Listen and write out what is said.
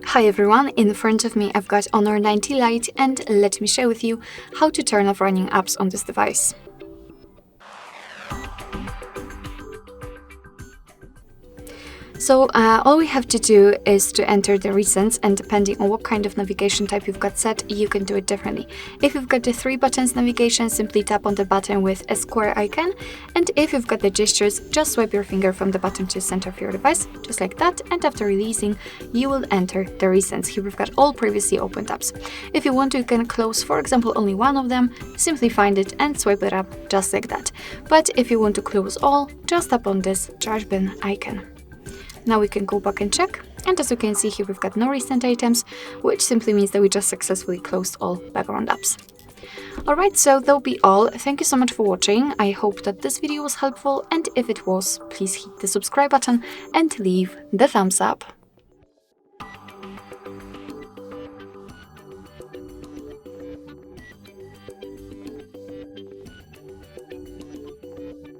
Hi everyone, in front of me I've got Honor 90 Lite and let me share with you how to turn off running apps on this device. So all we have to do is to enter the recents, and depending on what kind of navigation type you've got set, you can do it differently. If you've got the 3 buttons navigation, simply tap on the button with a square icon, and if you've got the gestures, just swipe your finger from the button to the center of your device, just like that, and after releasing, you will enter the recents. Here we've got all previously opened tabs. If you want to, you can close, for example, only one of them, simply find it and swipe it up just like that. But if you want to close all, just tap on this trash bin icon. Now we can go back and check, and as you can see here we've got no recent items, which simply means that we just successfully closed all background apps. Alright, so that'll be all. Thank you so much for watching. I hope that this video was helpful, and if it was, please hit the subscribe button and leave the thumbs up.